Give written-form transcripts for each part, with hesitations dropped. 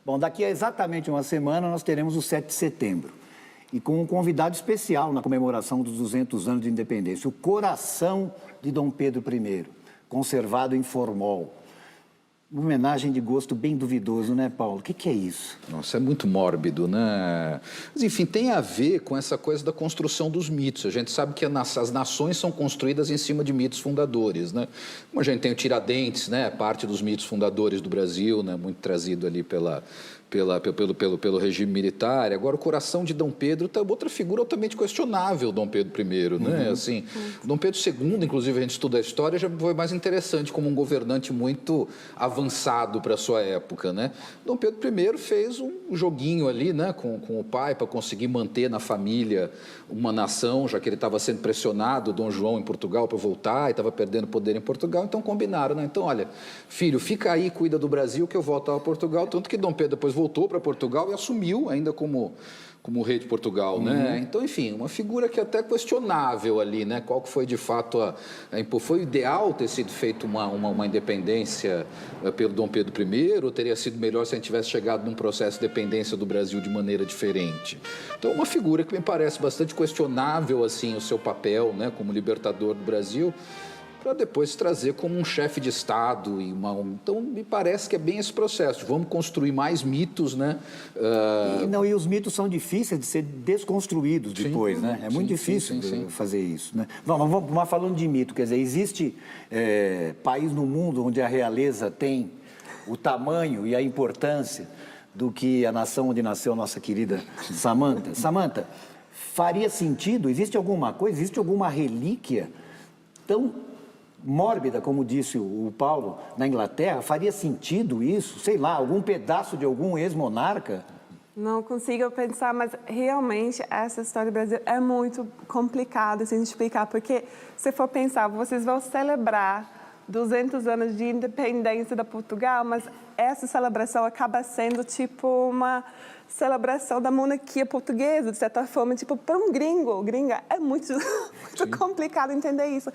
Bom, daqui a exatamente uma semana nós teremos o 7 de setembro. E com um convidado especial na comemoração dos 200 anos de independência, o coração de Dom Pedro I, conservado em formol. Uma homenagem de gosto bem duvidoso, né, Paulo? O que é isso? Nossa, é muito mórbido, né? Mas, enfim, tem a ver com essa coisa da construção dos mitos. A gente sabe que as nações são construídas em cima de mitos fundadores, né? Como a gente tem o Tiradentes, né? Parte dos mitos fundadores do Brasil, né? Muito trazido ali pelo regime militar. Agora, o coração de Dom Pedro está outra figura altamente questionável, Dom Pedro I, né? Assim, Dom Pedro II, inclusive, a gente estuda a história, já foi mais interessante como um governante muito avançado para a sua época, né? Dom Pedro I fez um joguinho ali, né, com o pai para conseguir manter na família uma nação, já que ele estava sendo pressionado, Dom João em Portugal, para voltar e estava perdendo poder em Portugal, então combinaram, né? Então, olha, filho, fica aí, cuida do Brasil que eu volto a Portugal, tanto que Dom Pedro depois voltou para Portugal e assumiu ainda como rei de Portugal, né? Então, enfim, uma figura que é até questionável ali, né? Qual que foi de fato foi ideal ter sido feito uma independência pelo Dom Pedro I, ou teria sido melhor se a gente tivesse chegado num processo de dependência do Brasil de maneira diferente? Então, uma figura que me parece bastante questionável, assim, o seu papel, né, como libertador do Brasil, para depois trazer como um chefe de Estado. Então, me parece que é bem esse processo. Vamos construir mais mitos, né? E os mitos são difíceis de ser desconstruídos depois, né? É muito difícil fazer isso, né? Vamos falando de mito, quer dizer, existe país no mundo onde a realeza tem o tamanho e a importância do que a nação onde nasceu a nossa querida Samantha. Samantha, faria sentido, existe alguma relíquia tão mórbida, como disse o Paulo, na Inglaterra? Faria sentido isso? Sei lá, algum pedaço de algum ex-monarca? Não consigo pensar, mas realmente essa história do Brasil é muito complicada assim, de explicar, porque se for pensar, vocês vão celebrar 200 anos de independência da Portugal, mas essa celebração acaba sendo tipo uma celebração da monarquia portuguesa, de certa forma, tipo, para um gringa, é muito complicado entender isso.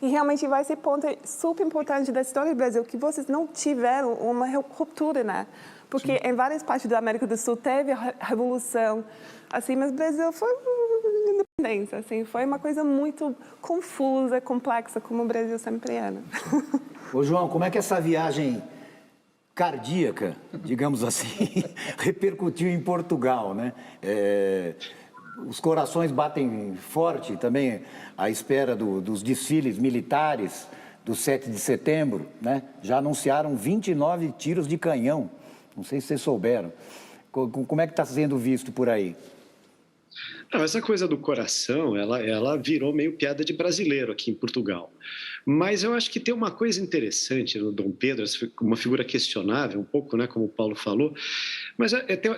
E realmente vai ser ponto super importante da história do Brasil, que vocês não tiveram uma ruptura, né? Porque em várias partes da América do Sul teve a revolução, assim, mas o Brasil foi independência, assim, foi uma coisa muito confusa, complexa, como o Brasil sempre é, né? Ô, João, como é que essa viagem cardíaca, digamos assim, repercutiu em Portugal, né? Os corações batem forte também à espera dos desfiles militares do 7 de setembro, né? Já anunciaram 29 tiros de canhão, não sei se vocês souberam. Como é que está sendo visto por aí? Não, essa coisa do coração, ela virou meio piada de brasileiro aqui em Portugal. Mas eu acho que tem uma coisa interessante no Dom Pedro, uma figura questionável, um pouco, né, como o Paulo falou, mas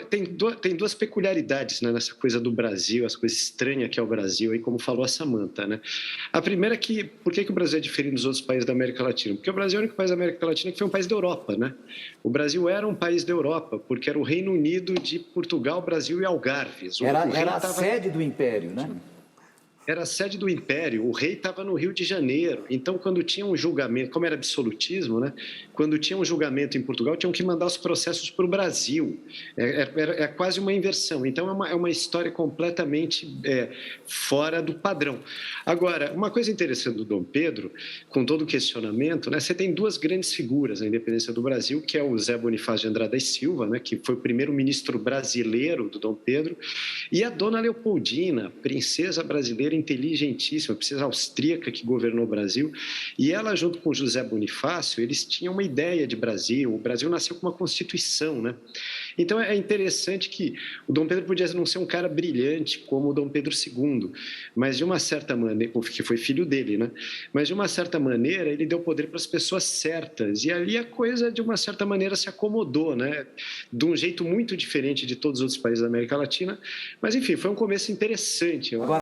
tem duas peculiaridades, né, nessa coisa do Brasil, essa coisa estranha que é o Brasil, aí, como falou a Samantha, né? A primeira é que, por que o Brasil é diferente dos outros países da América Latina? Porque o Brasil é o único país da América Latina que foi um país da Europa, né? O Brasil era um país da Europa, porque era o Reino Unido de Portugal, Brasil e Algarves. Era a sede do Império, né? Era a sede do Império, o rei estava no Rio de Janeiro, então quando tinha um julgamento, como era absolutismo, né? Quando tinha um julgamento em Portugal, tinham que mandar os processos para o Brasil, é quase uma inversão, então é uma história completamente fora do padrão. Agora, uma coisa interessante do Dom Pedro, com todo o questionamento, né? Você tem duas grandes figuras na independência do Brasil, que é o Zé Bonifácio de Andrada e Silva, né? Que foi o primeiro-ministro brasileiro do Dom Pedro, e a Dona Leopoldina, princesa brasileira inteligentíssima, princesa austríaca que governou o Brasil, e ela junto com José Bonifácio, eles tinham uma ideia de Brasil, o Brasil nasceu com uma constituição, né? Então é interessante que o Dom Pedro podia não ser um cara brilhante como o Dom Pedro II, mas de uma certa maneira, que foi filho dele, né? Mas de uma certa maneira ele deu poder para as pessoas certas, e ali a coisa de uma certa maneira se acomodou, né? De um jeito muito diferente de todos os outros países da América Latina, mas enfim, foi um começo interessante. Agora,